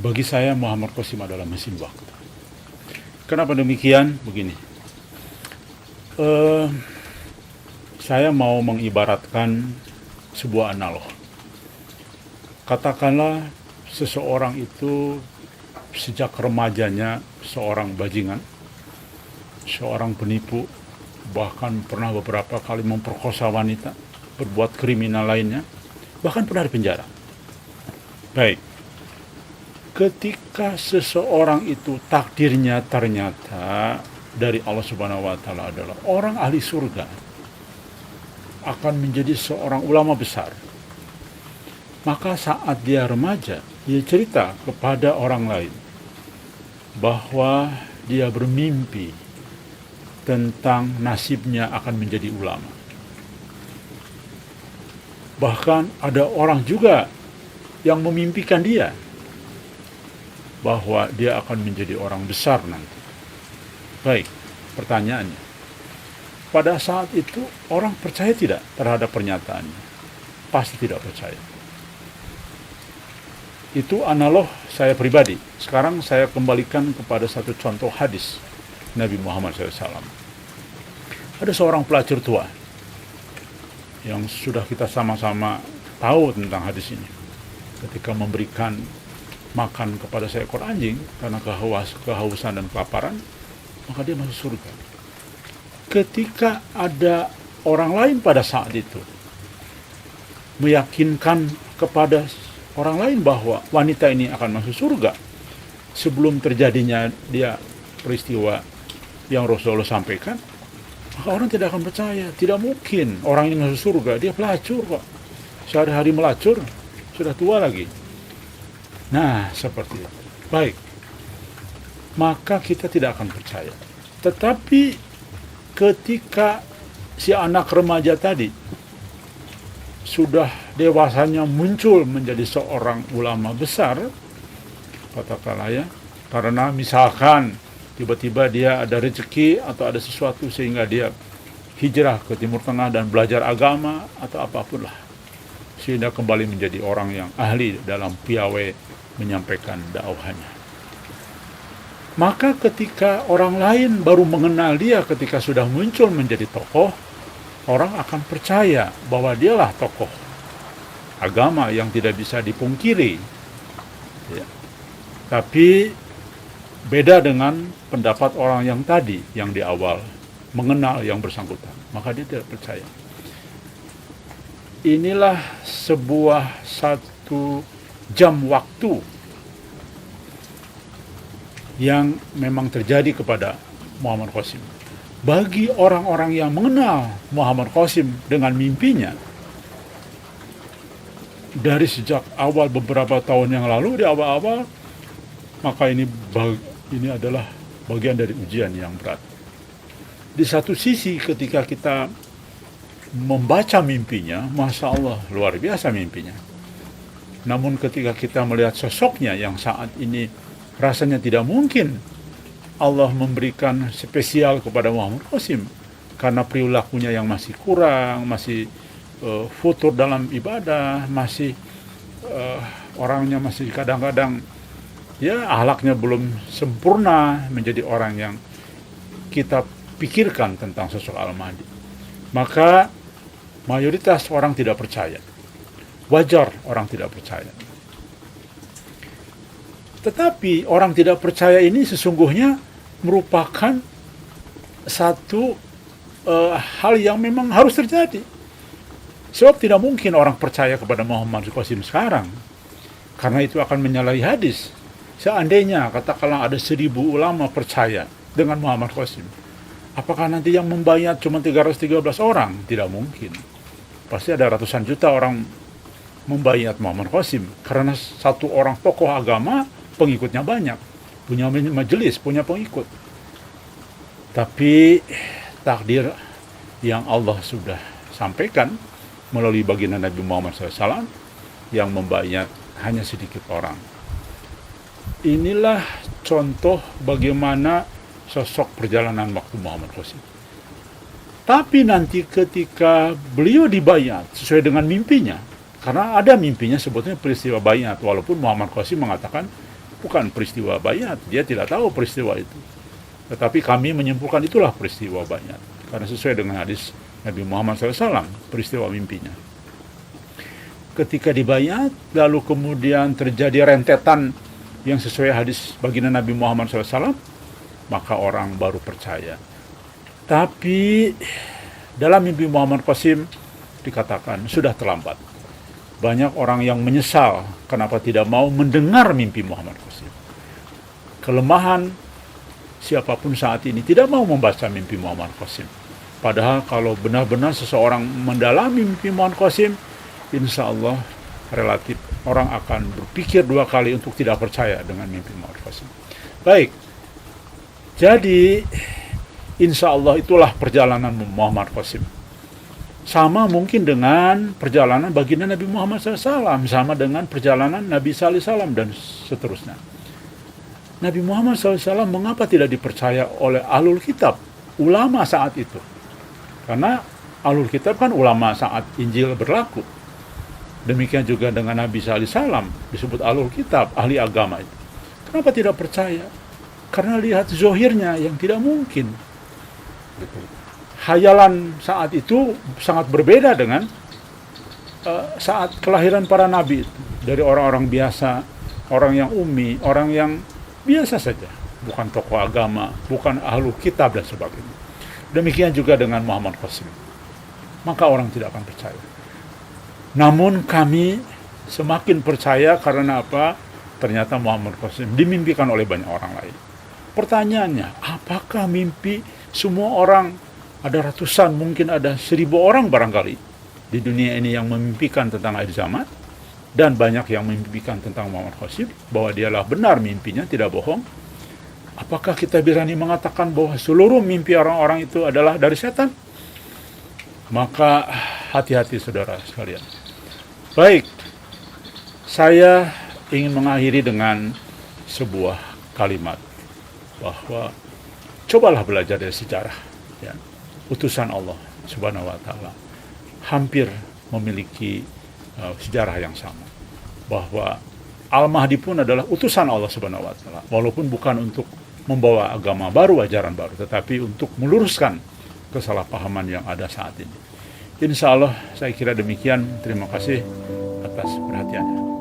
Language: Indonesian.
Bagi saya Muhammad Qasim adalah mesin waktu. Kenapa demikian? Begini, eh, saya mau mengibaratkan sebuah analog. Katakanlah seseorang itu sejak remajanya seorang bajingan, seorang penipu, bahkan pernah beberapa kali memperkosa wanita, berbuat kriminal lainnya, bahkan pernah dipenjara. Baik, ketika seseorang itu takdirnya ternyata dari Allah Subhanahu wa taala adalah orang ahli surga, akan menjadi seorang ulama besar. Maka saat dia remaja, dia cerita kepada orang lain bahwa dia bermimpi tentang nasibnya akan menjadi ulama. Bahkan ada orang juga yang memimpikan dia bahwa dia akan menjadi orang besar nanti. Baik, pertanyaannya, pada saat itu orang percaya tidak terhadap pernyataannya? Pasti tidak percaya. Itu analog saya pribadi. Sekarang saya kembalikan kepada satu contoh hadis Nabi Muhammad SAW. Ada seorang pelacur tua yang sudah kita sama-sama tahu tentang hadis ini. Ketika memberikan makan kepada seekor anjing karena kehausan dan kelaparan, maka dia masuk surga. Ketika ada orang lain pada saat itu meyakinkan kepada orang lain bahwa wanita ini akan masuk surga sebelum terjadinya dia peristiwa yang Rasulullah sampaikan, maka orang tidak akan percaya. Tidak mungkin orang ini masuk surga, dia pelacur kok, sehari-hari melacur, sudah tua lagi. Nah, seperti itu. Baik, maka kita tidak akan percaya. Tetapi ketika si anak remaja tadi sudah dewasanya muncul menjadi seorang ulama besar, katakanlah ya, karena misalkan tiba-tiba dia ada rezeki atau ada sesuatu sehingga dia hijrah ke Timur Tengah dan belajar agama atau apapun lah, sehingga kembali menjadi orang yang ahli dalam piawai menyampaikan dakwahnya. Maka ketika orang lain baru mengenal dia ketika sudah muncul menjadi tokoh, orang akan percaya bahwa dialah tokoh agama yang tidak bisa dipungkiri. Ya. Tapi beda dengan pendapat orang yang tadi, yang di awal mengenal yang bersangkutan, maka dia tidak percaya. Inilah sebuah satu jam waktu yang memang terjadi kepada Muhammad Qasim. Bagi orang-orang yang mengenal Muhammad Qasim dengan mimpinya dari sejak awal beberapa tahun yang lalu, di awal-awal, maka ini adalah bagian dari ujian yang berat. Di satu sisi ketika kita membaca mimpinya, Masya Allah, luar biasa mimpinya. Namun ketika kita melihat sosoknya yang saat ini rasanya tidak mungkin Allah memberikan spesial kepada Muhammad Qasim karena perilakunya yang masih kurang, masih futur dalam ibadah, masih orangnya masih kadang-kadang ya akhlaknya belum sempurna menjadi orang yang kita pikirkan tentang sosok Al-Mahdi. Maka mayoritas orang tidak percaya. Wajar orang tidak percaya. Tetapi orang tidak percaya ini sesungguhnya merupakan satu hal yang memang harus terjadi. Sebab tidak mungkin orang percaya kepada Muhammad Qasim sekarang. Karena itu akan menyalahi hadis. Seandainya katakanlah ada 1000 ulama percaya dengan Muhammad Qasim, apakah nanti yang membayat cuma 313 orang? Tidak mungkin. Pasti ada ratusan juta orang membayat Muhammad Qasim. Karena satu orang tokoh agama, pengikutnya banyak, punya majelis, punya pengikut. Tapi takdir yang Allah sudah sampaikan melalui baginda Nabi Muhammad SAW yang membayat hanya sedikit orang. Inilah contoh bagaimana sosok perjalanan waktu Muhammad Qasim. Tapi nanti ketika beliau dibayat sesuai dengan mimpinya, karena ada mimpinya sebetulnya peristiwa bayat, walaupun Muhammad Qasim mengatakan bukan peristiwa Bayat. Dia tidak tahu peristiwa itu. Tetapi kami menyimpulkan itulah peristiwa Bayat. Karena sesuai dengan hadis Nabi Muhammad SAW, peristiwa mimpinya. Ketika dibayat, lalu kemudian terjadi rentetan yang sesuai hadis baginda Nabi Muhammad SAW, maka orang baru percaya. Tapi dalam mimpi Muhammad Qasim dikatakan sudah terlambat. Banyak orang yang menyesal kenapa tidak mau mendengar mimpi Muhammad Qasim. Kelemahan siapapun saat ini tidak mau membaca mimpi Muhammad Qasim. Padahal kalau benar-benar seseorang mendalami mimpi Muhammad Qasim, insya Allah relatif orang akan berpikir dua kali untuk tidak percaya dengan mimpi Muhammad Qasim. Baik, jadi insya Allah itulah perjalanan Muhammad Qasim. Sama mungkin dengan perjalanan baginda Nabi Muhammad SAW, sama dengan perjalanan Nabi Sallallahu Alaihi Wasallam dan seterusnya. Nabi Muhammad SAW mengapa tidak dipercaya oleh ahlul kitab, ulama saat itu? Karena ahlul kitab kan ulama saat Injil berlaku. Demikian juga dengan Nabi Sallallahu Alaihi Wasallam disebut ahlul kitab, ahli agama itu. Kenapa tidak percaya? Karena lihat zohirnya yang tidak mungkin. Hayalan saat itu sangat berbeda dengan saat kelahiran para nabi itu. Dari orang-orang biasa, orang yang ummi, orang yang biasa saja, bukan tokoh agama, bukan ahlul kitab dan sebagainya. Demikian juga dengan Muhammad Qasim. Maka orang tidak akan percaya. Namun kami semakin percaya karena apa? Ternyata Muhammad Qasim dimimpikan oleh banyak orang lain. Pertanyaannya, apakah mimpi semua orang, ada ratusan, mungkin ada 1000 orang barangkali di dunia ini yang memimpikan tentang akhir zaman, dan banyak yang memimpikan tentang Muhammad Qasim, bahwa dialah benar mimpinya, tidak bohong. Apakah kita berani mengatakan bahwa seluruh mimpi orang-orang itu adalah dari setan? Maka hati-hati saudara sekalian. Baik, saya ingin mengakhiri dengan sebuah kalimat, bahwa cobalah belajar dari sejarah. Ya. Utusan Allah Subhanahu wa Ta'ala hampir memiliki sejarah yang sama, bahwa Al-Mahdi pun adalah utusan Allah Subhanahu wa Ta'ala, walaupun bukan untuk membawa agama baru, ajaran baru, tetapi untuk meluruskan kesalahpahaman yang ada saat ini. Insya Allah saya kira demikian. Terima kasih atas perhatiannya.